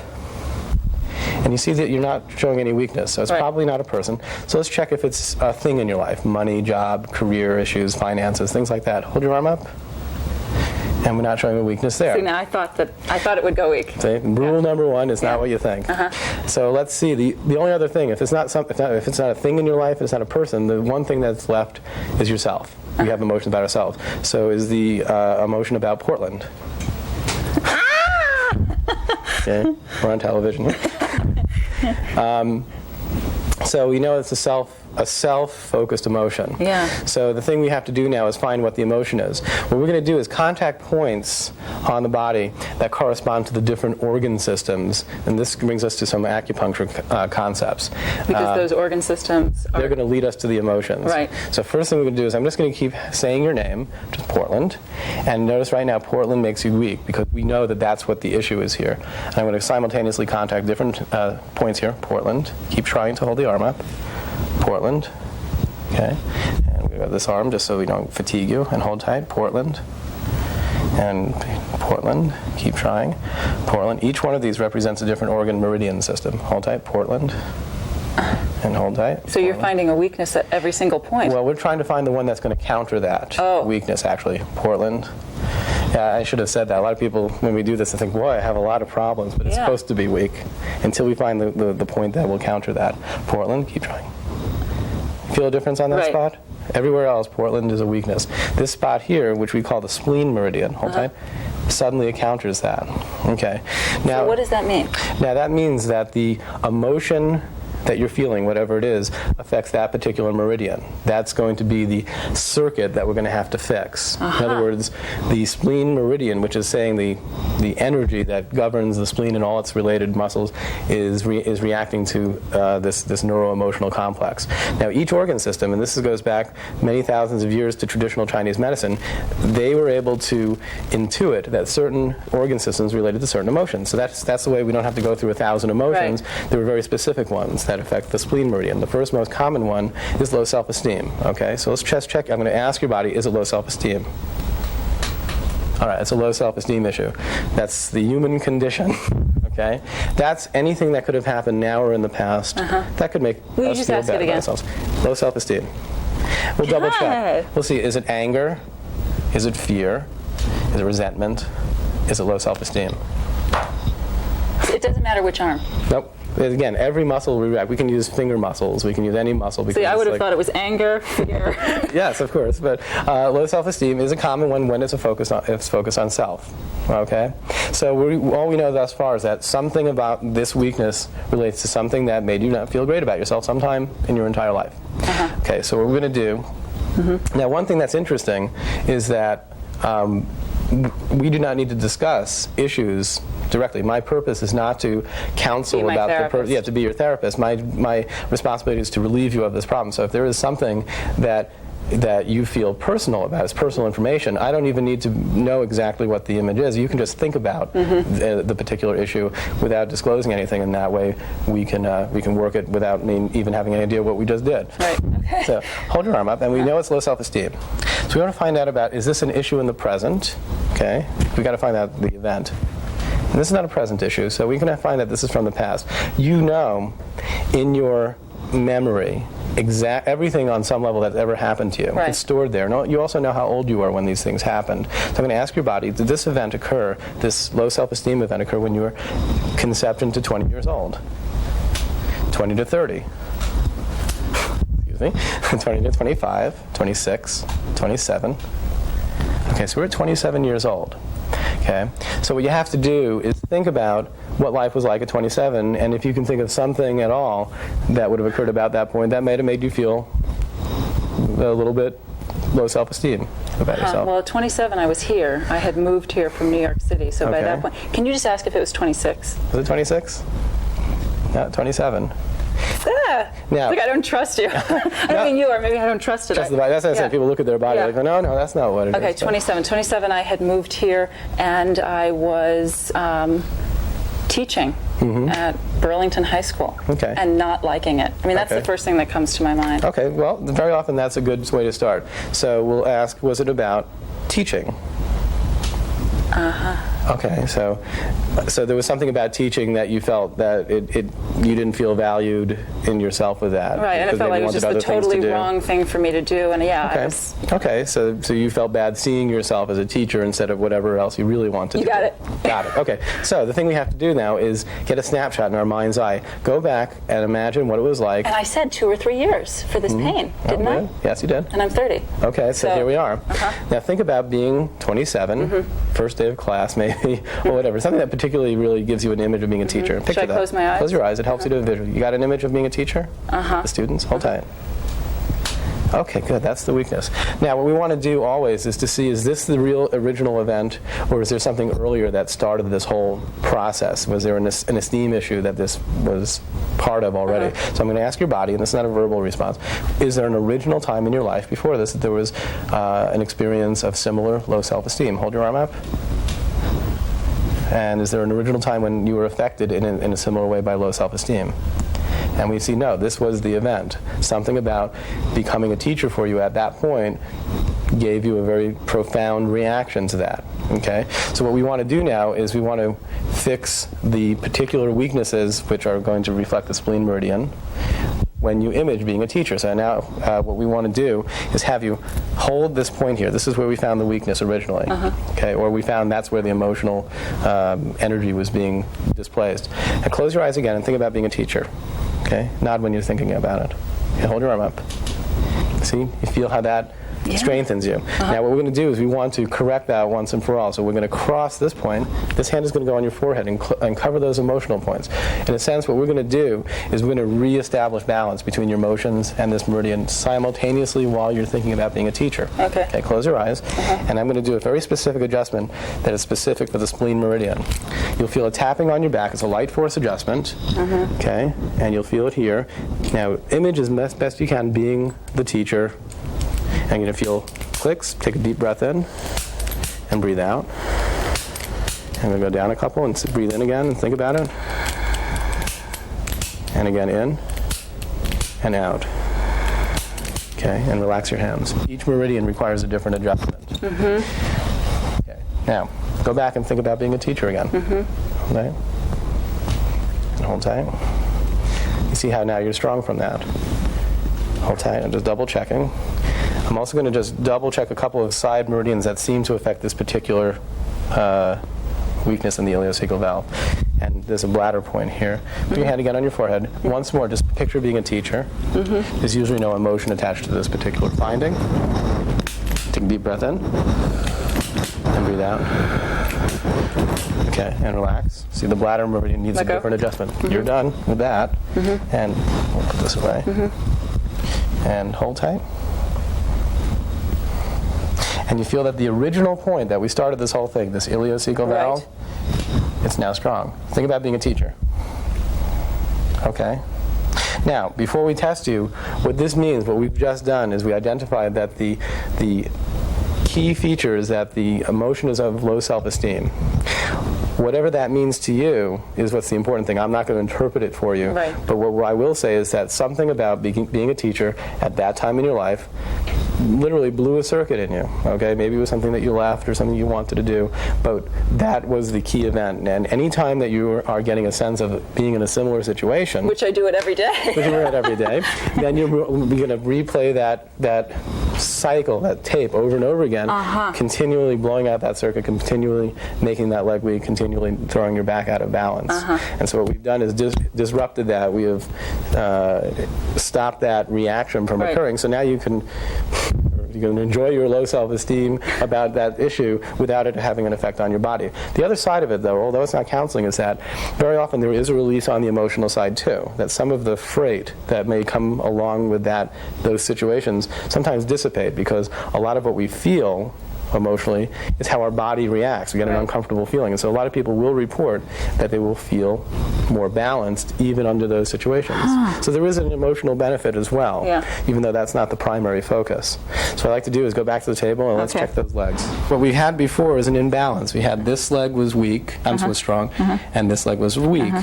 And you see that you're not showing any weakness, so it's probably not a person. So let's check if it's a thing in your life, money, job, career issues, finances, things like that. Hold your arm up. And we're not showing a weakness there.
See, now I thought it would go weak.
See, rule number one is not what you think. So let's see. The only other thing, if it's not a thing in your life, it's not a person. The one thing that's left is yourself. We have emotions about ourselves. So is the emotion about Portland? Okay, we're on television. So we know it's a self-focused emotion.
Yeah.
So the thing we have to do now is find what the emotion is. What we're going to do is contact points on the body that correspond to the different organ systems, and this brings us to some acupuncture concepts.
Because those organ systems
they're going to lead us to the emotions.
Right.
So first thing we're going to do is I'm just going to keep saying your name, which is Portland, and notice right now Portland makes you weak because we know that that's what the issue is here. And I'm going to simultaneously contact different points here. Portland. Keep trying to hold the arm up. Portland. Okay. And we got this arm just so we don't fatigue you, and hold tight. Portland. And Portland. Keep trying. Portland. Each one of these represents a different organ meridian system. Hold tight. Portland. And hold tight.
So you're finding a weakness at every single point.
Well, we're trying to find the one that's going to counter that weakness, actually. Portland. Yeah, I should have said that. A lot of people, when we do this, they think, boy, I have a lot of problems, but it's supposed to be weak until we find the point that will counter that. Portland, keep trying. Feel a difference on that spot? Everywhere else, Portland is a weakness. This spot here, which we call the spleen meridian, hold tight, suddenly it counters that. Okay. Now,
so what does that mean?
Now that means that the emotion that you're feeling, whatever it is, affects that particular meridian. That's going to be the circuit that we're going to have to fix. In other words, the spleen meridian, which is saying the energy that governs the spleen and all its related muscles, is reacting to this neuro-emotional complex. Now, each organ system, and this goes back many thousands of years to traditional Chinese medicine, they were able to intuit that certain organ systems related to certain emotions. So that's the way we don't have to go through 1,000 emotions. Right. There were very specific ones that affect the spleen meridian. The first most common one is low self-esteem. Okay, so let's just check. I'm going to ask your body, is it low self-esteem? All right, it's a low self-esteem issue. That's the human condition. Okay, that's anything that could have happened now or in the past that could make us feel bad about ourselves. Low self-esteem. We'll double check. We'll see. Is it anger? Is it fear? Is it resentment? Is it low self-esteem?
It doesn't matter which arm.
Nope. Again, every muscle we react. We can use finger muscles. We can use any muscle.
See, I would have thought it was anger, fear.
Yes, of course. But low self-esteem is a common one when it's focused on self. Okay. So all we know thus far is that something about this weakness relates to something that made you not feel great about yourself sometime in your entire life. Okay. So what we're going to do now. One thing that's interesting is that we do not need to discuss issues directly. My purpose is not to counsel about to be your therapist. My responsibility is to relieve you of this problem. So if there is something that you feel personal about, it's personal information, I don't even need to know exactly what the image is. You can just think about the particular issue without disclosing anything, and that way we can work it without me even having any idea what we just did.
Right. Okay.
So hold your arm up, and we know it's low self-esteem. So we want to find out about, is this an issue in the present? Okay. We got to find out the event. And this is not a present issue, so we can find that this is from the past. You know, in your memory, everything on some level that's ever happened to you. Right. It's stored there. No, you also know how old you are when these things happened. So I'm going to ask your body, did this event occur, this low self-esteem event occur when you were conception to 20 years old? 20 to 30. Excuse me. 20 to 25, 26, 27. Okay, so we're at 27 years old. Okay, so what you have to do is think about what life was like at 27, and if you can think of something at all that would have occurred about that point that might have made you feel a little bit low self-esteem about yourself?
Well, at 27, I was here. I had moved here from New York City, so by that point, can you just ask if it was 26?
Was it 26? No, 27.
Now, like I don't trust you. I don't mean you, or maybe I don't trust it.
That's what I said. People look at their body like, no, that's not what it is.
Okay, 27. 27, I had moved here, and I was teaching at Burlington High School, and not liking it. I mean, that's the first thing that comes to my mind.
Okay, well, very often that's a good way to start. So we'll ask, was it about teaching? Okay, so there was something about teaching that you felt that you didn't feel valued in yourself with that.
Right, and it felt like it was just the totally wrong thing for me to do, and I was...
Okay, so you felt bad seeing yourself as a teacher instead of whatever else you really wanted to do.
You got it.
Got it, okay. So the thing we have to do now is get a snapshot in our mind's eye. Go back and imagine what it was like.
And I said 2 or 3 years for this pain, didn't I?
Yes, you did.
And I'm 30.
Okay, so here we are. Now think about being 27, first day of class maybe, or whatever, something that particularly really gives you an image of being a teacher. Picture
Should I close my eyes?
Close your eyes. It helps you to visual. You got an image of being a teacher? The students? Hold tight. Okay, good. That's the weakness. Now, what we want to do always is to see, is this the real original event, or is there something earlier that started this whole process? Was there an esteem issue that this was part of already? So I'm going to ask your body, and this is not a verbal response, is there an original time in your life before this that there was an experience of similar low self-esteem? Hold your arm up. And is there an original time when you were affected in a similar way by low self-esteem? And we see, no, this was the event. Something about becoming a teacher for you at that point gave you a very profound reaction to that. Okay? So what we want to do now is we want to fix the particular weaknesses which are going to reflect the spleen meridian when you image being a teacher. So now what we want to do is have you hold this point here. This is where we found the weakness originally. Okay? Or we found that's where the emotional energy was being displaced. And close your eyes again and think about being a teacher. Okay? Nod when you're thinking about it. Okay, hold your arm up. See? You feel how that strengthens you. Now what we're going to do is we want to correct that once and for all. So we're going to cross this point. This hand is going to go on your forehead and cover those emotional points. In a sense, what we're going to do is we're going to reestablish balance between your emotions and this meridian simultaneously while you're thinking about being a teacher. Okay, close your eyes. And I'm going to do a very specific adjustment that is specific for the spleen meridian. You'll feel a tapping on your back. It's a light force adjustment. Okay, and you'll feel it here. Now, image as best you can being the teacher. I'm going to feel clicks. Take a deep breath in and breathe out. I'm going to go down a couple and breathe in again and think about it. And again in and out. Okay, and relax your hands. Each meridian requires a different adjustment. Okay, now go back and think about being a teacher again. Okay, and hold tight. You see how now you're strong from that. Hold tight. I'm just double checking. I'm also going to just double check a couple of side meridians that seem to affect this particular weakness in the ileocecal valve. And there's a bladder point here. Put your hand again on your forehead. Once more, just picture being a teacher. There's usually no emotion attached to this particular finding. Take a deep breath in and breathe out. Okay, and relax. See, the bladder meridian needs a different adjustment. You're done with that. And we'll put this away. And hold tight. And you feel that the original point that we started this whole thing, this ileocecal valve, it's now strong. Think about being a teacher. Okay? Now, before we test you, what this means, what we've just done, is we identified that the key feature is that the emotion is of low self-esteem. Whatever that means to you is what's the important thing. I'm not going to interpret it for you. But what I will say is that something about being a teacher at that time in your life literally blew a circuit in you. Okay, maybe it was something that you left or something you wanted to do, but that was the key event. And any time that you are getting a sense of being in a similar situation,
which I do it every day,
then you're going to replay that cycle, that tape over and over again, continually blowing out that circuit, continually making that leg weak, continually throwing your back out of balance. And so what we've done is disrupted that. We have stopped that reaction from occurring. So now you can You can enjoy your low self-esteem about that issue without it having an effect on your body. The other side of it, though, although it's not counseling, is that very often there is a release on the emotional side too. That some of the freight that may come along with those situations sometimes dissipate, because a lot of what we feel emotionally is how our body reacts. We get an uncomfortable feeling. And so a lot of people will report that they will feel more balanced even under those situations. So there is an emotional benefit as well, even though that's not the primary focus. So what I like to do is go back to the table and let's check those legs. What we had before is an imbalance. We had this leg was weak, was strong, and this leg was weak.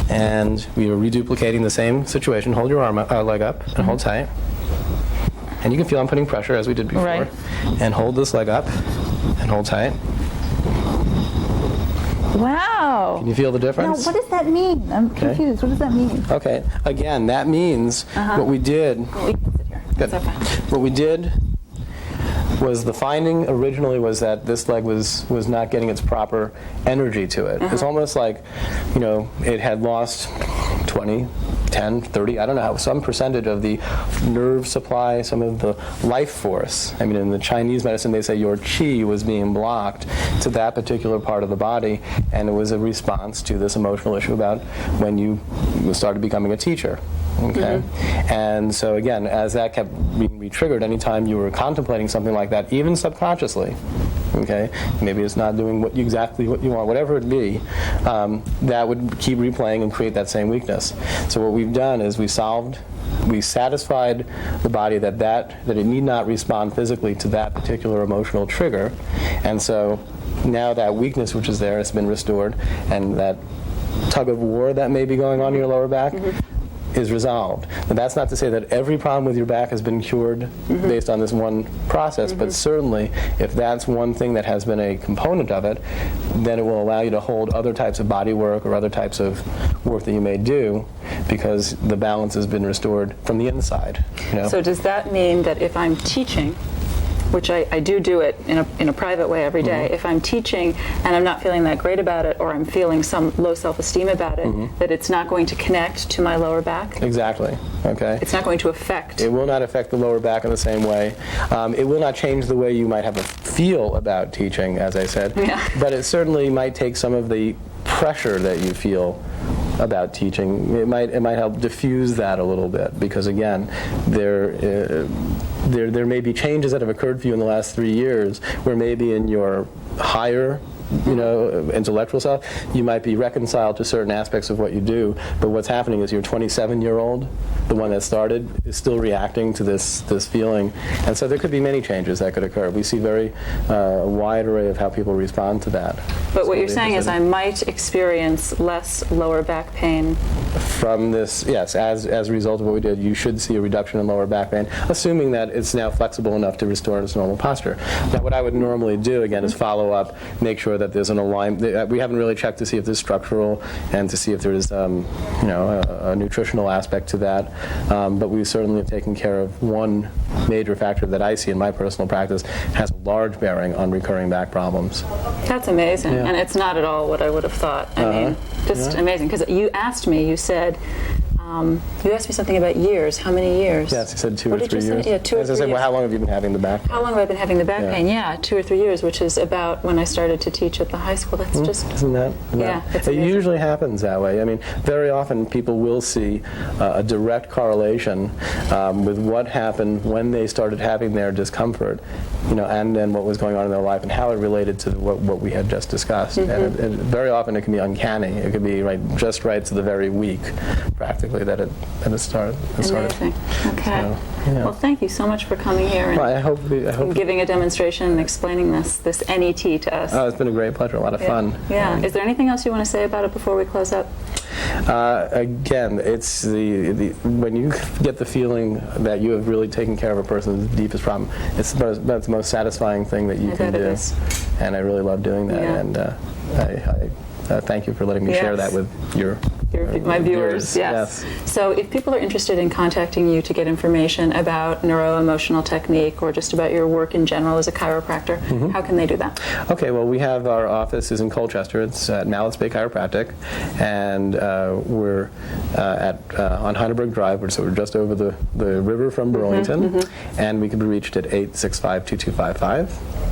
And we were reduplicating the same situation. Hold your leg up and hold tight. And you can feel I'm putting pressure, as we did before.
Right.
And hold this leg up and hold tight.
Wow.
Can you feel the difference?
Now, what does that mean? I'm confused. What does that mean?
Okay. Again, that means what we did.
We can sit here.
Good.
It's okay.
What we did was, the finding originally was that this leg was not getting its proper energy to it. It's almost like, it had lost 20, 10, 30, I don't know how, some percentage of the nerve supply, some of the life force. I mean, in the Chinese medicine, they say your qi was being blocked to that particular part of the body, and it was a response to this emotional issue about when you started becoming a teacher. Okay, and so again, as that kept being re-triggered, anytime you were contemplating something like that, even subconsciously, okay, maybe it's not doing exactly what you want, whatever it be, that would keep replaying and create that same weakness. So what we've done is we satisfied the body that it need not respond physically to that particular emotional trigger, and so now that weakness which is there has been restored, and that tug of war that may be going on in your lower back is resolved. Now, that's not to say that every problem with your back has been cured based on this one process, but certainly if that's one thing that has been a component of it, then it will allow you to hold other types of body work or other types of work that you may do, because the balance has been restored from the inside.
So does that mean that if I'm teaching, which I do it in a private way every day, if I'm teaching and I'm not feeling that great about it, or I'm feeling some low self-esteem about it, that it's not going to connect to my lower back?
Exactly. Okay.
It's not going to affect.
It will not affect the lower back in the same way. It will not change the way you might have a feel about teaching, as I said, but it certainly might take some of the pressure that you feel about teaching. It might help diffuse that a little bit, because again, there may be changes that have occurred for you in the last 3 years, where maybe in your higher intellectual self, you might be reconciled to certain aspects of what you do, but what's happening is your 27-year-old, the one that started, is still reacting to this feeling, and so there could be many changes that could occur. We see a wide array of how people respond to that.
But what you're saying is I might experience less lower back pain
from this, yes, as a result of what we did. You should see a reduction in lower back pain, assuming that it's now flexible enough to restore its normal posture. Now, what I would normally do, again, is follow up, make sure that there's an alignment. We haven't really checked to see if there's structural and to see if there's a nutritional aspect to that, but we certainly have taken care of one major factor that I see in my personal practice has a large bearing on recurring back problems.
That's amazing, and it's not at all what I would have thought. I mean, just amazing, because you asked me, you said, you asked me something about years. How many years?
Yes, you said 2
what
or 3 years.
Yeah, 2 or 3
As I said,
years.
well, how long have you been having the back pain?
How long have I been having the back pain? Yeah, 2 or 3 years, which is about when I started to teach at the high school. That's just...
Isn't that?
Yeah, it's
it
amazing.
usually happens that way. I mean, very often people will see a direct correlation with what happened when they started having their discomfort, and then what was going on in their life and how it related to what we had just discussed. And very often it can be uncanny. It could be just right to the very week, practically, that it started.
Amazing. Okay.
So,
Well, thank you so much for coming here and
I hope
giving a demonstration and explaining this NET to us.
Oh, it's been a great pleasure. A lot of fun.
Yeah. Is there anything else you want to say about it before we close up?
Again, it's when you get the feeling that you have really taken care of a person's deepest problem, it's the most satisfying thing that you can do. And I really love doing that.
Yeah.
And I thank you for letting me share that with your
my viewers. Yes. So if people are interested in contacting you to get information about neuro-emotional technique or just about your work in general as a chiropractor, how can they do that?
Okay, well, we have our office is in Colchester. It's at Mallett's Bay Chiropractic, and we're on Heidelberg Drive, so we're just over the river from Burlington, and we can be reached at 865-2255.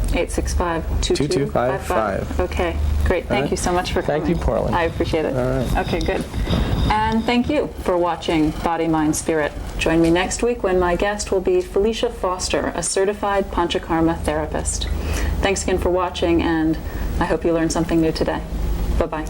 865-2255. Okay, great. Thank you so much for coming.
Thank you, Portland.
I appreciate it.
All right.
Okay, good. And thank you for watching Body, Mind, Spirit. Join me next week when my guest will be Felicia Foster, a certified Panchakarma therapist. Thanks again for watching, and I hope you learned something new today. Bye-bye.